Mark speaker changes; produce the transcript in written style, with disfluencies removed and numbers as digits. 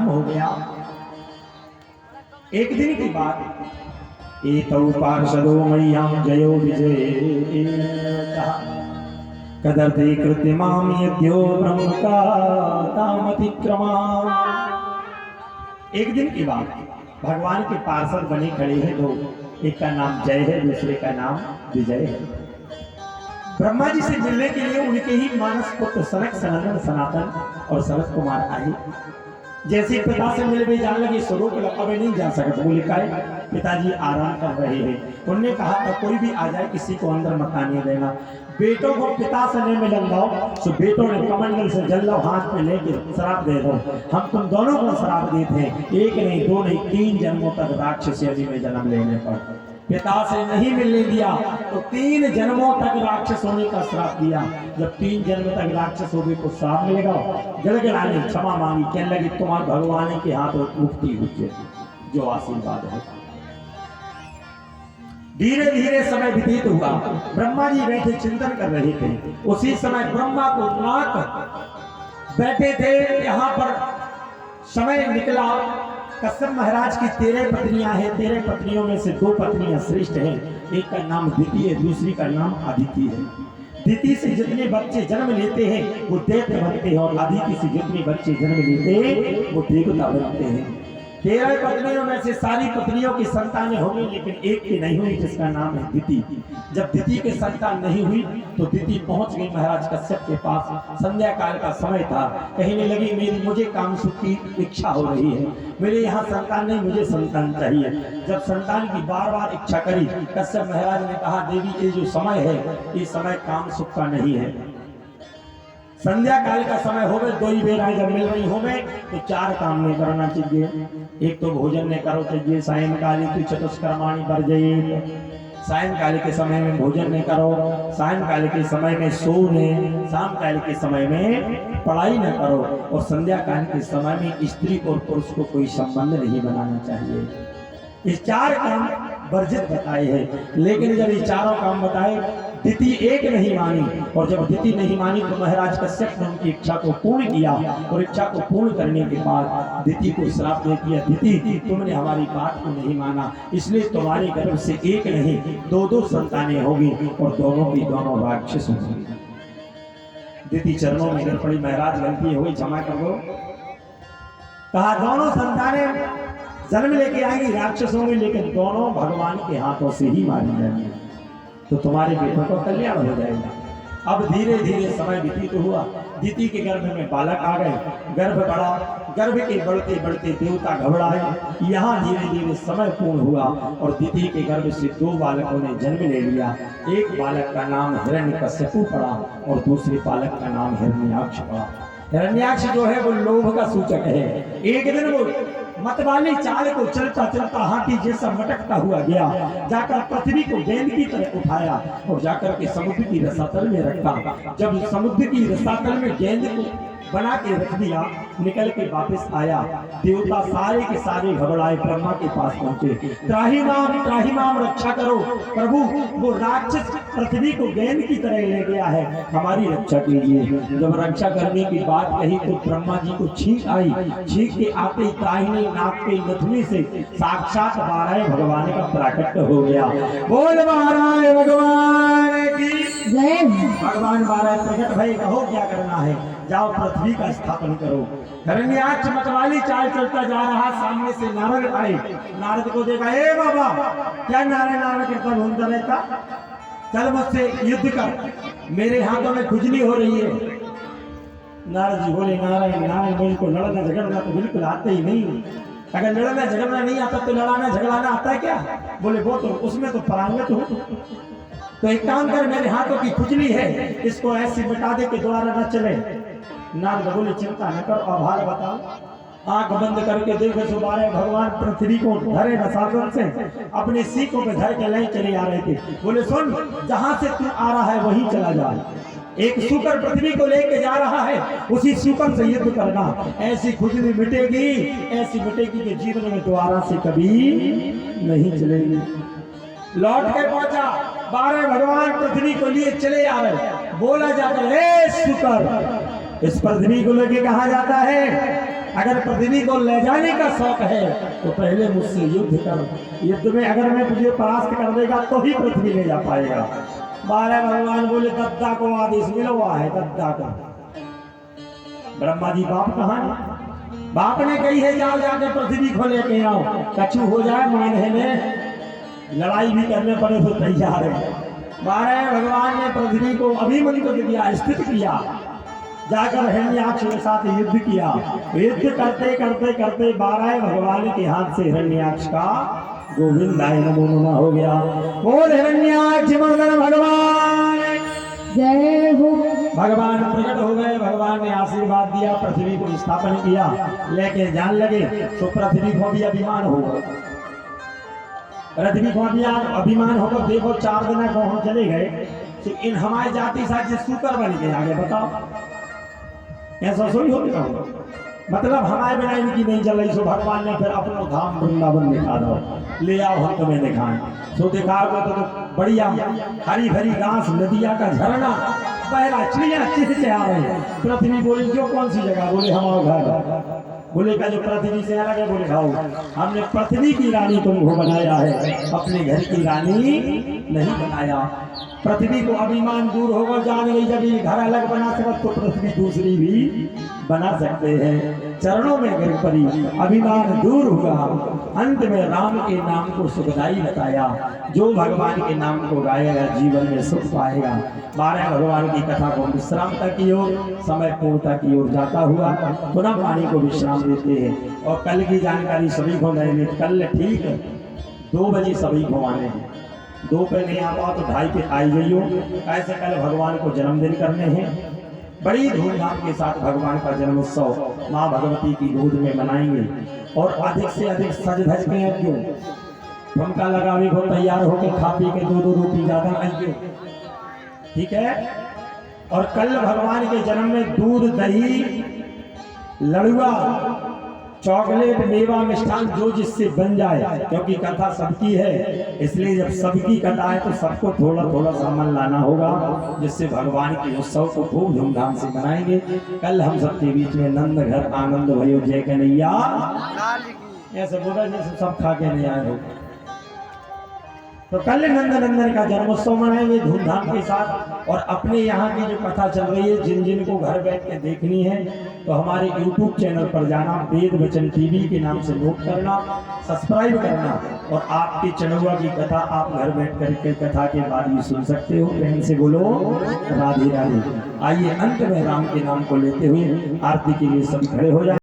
Speaker 1: हो गया। एक दिन की बात, एतौ पार्षदो मह्यं जयो विजय कदर्थे कृत्यमाम यद्यो ब्रह्मका तामतिक्रमा। एक दिन की बात, भगवान के पार्षद बने खड़े हैं दो, एक का नाम जय है, दूसरे का नाम विजय है। ब्रह्मा जी से मिलने के लिए उनके ही मानस पुत्र सनक सनंदन सनातन और सनत कुमार आए। जैसे पिता से मिले भी जान लगे स्वरूप अब नहीं जा सकते, बोले काहे, पिताजी आराम कर रहे हैं। उन्होंने कहा था कोई भी आ जाए किसी को अंदर मत आने देना। बेटों को पिता से नहीं मिलन दो, तो बेटों ने कमंडल से जल लो हाथ में लेके शराब दे दो, हम तुम दोनों को शराब देते हैं, एक नहीं दो नहीं 3 जन्मों तक राक्षस आदि में जन्म लेने पर। पिता से नहीं मिलने दिया तो 3 जन्मों तक राक्षस होने का श्राप दिया। जब 3 जन्म तक राक्षस हो गए तो श्राप मिलेगा। गड़गड़ाने क्षमा मांगी, कहने लगी तुम्हारे भगवान के हाथ मुक्ति हुई, जो आशीर्वाद है। धीरे धीरे समय व्यतीत हुआ। ब्रह्मा जी बैठे चिंतन कर रहे थे। उसी समय ब्रह्मा को नाक बैठे थे। यहाँ पर समय निकला। कश्यप महाराज की 13 पत्नियां हैं। 13 पत्नियों में से 2 पत्नियां श्रेष्ठ हैं। एक का नाम दिति है, दूसरी का नाम अदिति है। दिति से जितने बच्चे जन्म लेते हैं वो दैत्य बनते हैं, और अदिति से जितने बच्चे जन्म लेते हैं वो देवता बनते हैं। 13 पत्नियों में से सारी पत्नियों की संतानें हो गई, लेकिन एक की नहीं हुई, जिसका नाम है दिति। जब दिति की संतान नहीं हुई तो दिति पहुंच गई महाराज कश्यप के पास। संध्या काल का समय था। कहने लगी मुझे काम सुख की इच्छा हो रही है, मेरे यहाँ संतान नहीं, मुझे संतान चाहिए। जब संतान की बार बार इच्छा करी, कश्यप महाराज ने कहा देवी ये जो समय है ये समय काम सुख का नहीं है। संध्या काल का समय हो गए, 2 ही बेराएं जब मिल रही हो गए तो 4 काम नहीं करना चाहिए। एक तो भोजन नहीं करो चाहिए, सायंकाली तो चतुष्कर्माणि वर्जयेत्, सायंकाल के समय में भोजन नहीं करो, सायंकाल के समय में सोने, शाम काल के समय में पढ़ाई न करो, और संध्या काल के समय में स्त्री और पुरुष को कोई संबंध नहीं बनाना चाहिए। इस 4 काम वर्जित बताए हैं। लेकिन जब ये चारों काम बताए दिति एक नहीं मानी, और जब दिति नहीं मानी तो महाराज कश्यप ने उनकी इच्छा को पूर्ण किया, और इच्छा को पूर्ण करने के बाद दिति को श्राप दे दिया, दिति तुमने हमारी बात को नहीं माना, इसलिए तुम्हारे गर्भ से एक नहीं 2-2 संतानें होगी, और दोनों की दोनों राक्षस होंगी। दिति चरणों में गिर पड़ी, महाराज गलती हुई क्षमा कर दो। कहा दोनों संतानें जन्म लेके आएंगी, राक्षस होंगे, लेकिन दोनों भगवान के हाथों से ही मारी जाएंगी, तो तुम्हारे बेटों को कल्याण हो जाएगा। अब धीरे धीरे समय व्यतीत हुआ। दिति के गर्भ में बालक आ गए, गर्भ बढ़ा, गर्भ के बढ़ते बढ़ते देवता घबराए। यहाँ धीरे धीरे समय पूर्ण हुआ, और दिति के गर्भ से 2 बालकों ने जन्म ले लिया। एक बालक का नाम हिरण्यकश्यपु पड़ा, और दूसरे बालक का नाम हिरण्याक्ष पड़ा। हिरण्याक्ष जो है वो लोभ का सूचक है। एक दिन वो मतवाली चाल को चलता चलता हाथी जैसा मटकता हुआ गया, जाकर पृथ्वी को गेंद की तरह उठाया, और जाकर के समुद्र की रसातल में रखा। जब समुद्र की रसातल में गेंद को बना के रख दिया, निकल के वापस आया, देवता सारे के सारे घबराए, ब्रह्मा के पास पहुंचे। त्राही माम रक्षा करो प्रभु, वो राक्षस पृथ्वी को गेंद की तरह ले गया है, हमारी रक्षा कीजिए। जब रक्षा करने की बात कही तो ब्रह्मा जी को छींक आई। छींक के आते ही त्राही ने नाक के नथनी से साक्षात बाराय भगवान का प्राकट्य हो गया। बोल बाराय भगवान की जय। भगवान बाराय प्रकट भई, कहो क्या करना है, जाओ पृथ्वी का स्थापन करो। हिरण्याक्ष मतवाली चाल चलता जा रहा, सामने से नारद आए। नारद को देखा, ए बाबा क्या नारायण करता घूमता रहता, चल मुझसे युद्ध कर, मेरे हाथों में खुजली हो रही है। नारद जी बोले नारायण नारायण, मुझको लड़ना झगड़ना तो बिल्कुल आता ही नहीं। अगर लड़ना झगड़ना नहीं आता तो लड़ाना झगड़ाना आता है क्या? बोले वो तो उसमें तो पारंगत हो। तो एक काम कर, मेरे हाथों की खुजली है, इसको ऐसे मिटा दे के दोबारा न चले। नारद बोले चिंता न कर, आभार बताओ। आंख बंद करके देखे सुबारे भगवान पृथ्वी को धरे रसातल से अपने सीखों पे धर के ले चले आ रहे थे। बोले सुन, जहां से तू आ रहा है वहीं चला जा। एक सूकर पृथ्वी को लेके जा रहा है, उसी सूकर से युद्ध करना। ऐसी खुजली मिटेगी, ऐसी मिटेगी कि जीवन में दोबारा से कभी नहीं चलेगी। लौट के पहुंचा, 12 भगवान पृथ्वी को लिए चले आ रहे। बोला जाकर, हे शुकर, इस पृथ्वी को लेके कहा जाता है अगर पृथ्वी को ले जाने का शौक है तो पहले मुझसे युद्ध कर। युद्ध में अगर मैं तुझे परास्त कर देगा तो ही पृथ्वी ले जा पाएगा। बारह भगवान बोले गद्दा को आदेश मिला हुआ है, गद्दा का। ब्रह्मा जी बाप कहाँ है? बाप ने कही है जाओ जाके पृथ्वी को लेके आओ, कछु हो जाए माने में लड़ाई भी करने पड़े तो तैयार है। बारह भगवान ने पृथ्वी को अभिमन्यु दिया, स्थित किया, जाकर हिरण्याक्ष के साथ युद्ध किया। युद्ध करते करते करते 12 भगवान के हाथ से हिरण्याक्ष का गोविंदाय नमो नमः हो गया। बोल हिरण्याक्ष मर्दन भगवान
Speaker 2: जय हो।
Speaker 1: भगवान प्रकट हो गए। भगवान ने आशीर्वाद दिया, पृथ्वी को स्थापन किया। लेके जान लगे तो पृथ्वी को भी अभिमान होगा। पृथ्वी को भी अभिमान होगा। देखो 4 दिन को हम चले गए तो इन हमारी जाति साथ शुकर बन गए। आगे बताओ ऐसा सोई हो गया? मतलब हमारे बिना इनकी नहीं चल रही। सो भगवान ने फिर अपना धाम वृंदावन दिखा दो, ले आओ हम तुम्हें दिखाएं। सो दिखाओगे तो बढ़िया हरी भरी घास, नदिया का झरना, पहला चिड़िया चिहचहा रहे। पृथ्वी बोली जो कौन सी जगह? बोले हमारा घर। बोले का जो पृथ्वी से अलग है? बोले खाओ हमने पृथ्वी की रानी तुमको बनाया है, अपने घर की रानी नहीं बनाया। पृथ्वी को अभिमान दूर होगा, जान गई जब ये घर अलग बना सकते तो पृथ्वी दूसरी भी बना सकते हैं। चरणों में गिर पड़ी, अभिमान दूर हुआ। अंत में राम के नाम को सुखदाई बताया। जो भगवान के नाम को गाएगा जीवन में सुख पाएगा। 12 भगवान की कथा को विश्रामता की ओर, समय पूर्णता की ओर जाता हुआ पुनः वाणी को विश्राम देते हैं। और कल की जानकारी सभी को मैंने कल ठीक 2 बजे सभी को आने हैं। 2 पे नहीं आ पाओ तो 2:30 पे आई गई हो। ऐसे कल भगवान को जन्मदिन करने हैं। बड़ी धूमधाम के साथ भगवान का जन्मोत्सव माँ भगवती की गोद में मनाएंगे। और अधिक से अधिक सज धज के क्यों ठुमका लगावे को तैयार होकर खा पी के 2-2 रोटी ज्यादा आइए, ठीक है। और कल भगवान के जन्म में दूध, दही, लड़ुआ, चॉकलेट, मेवा, मिष्ठान जो जिससे बन जाए, क्योंकि कथा सबकी है। इसलिए जब सबकी कथा है तो सबको थोड़ा थोड़ा सामान लाना होगा, जिससे भगवान के उत्सव को खूब धूमधाम से मनाएंगे। कल हम सबके बीच में नंद घर आनंद भयो जय कन्हैया ऐसे बोला जैसे सब खा के नहीं आए हो। तो कल नंद नंदन का जन्मोत्सव मनाएंगे धूमधाम के साथ। और अपने यहाँ की जो कथा चल रही है, जिन जिन को घर बैठ के देखनी है तो हमारे YouTube चैनल पर जाना, वेद वचन टीवी के नाम से नोट करना, सब्सक्राइब करना। और आपकी चनौआ की कथा आप घर बैठ करके कथा के बाद भी सुन सकते हो। प्रेम से बोलो राधे राधे। आइए अंत में राम के नाम को लेते हुए आरती के लिए सभी खड़े हो जाए।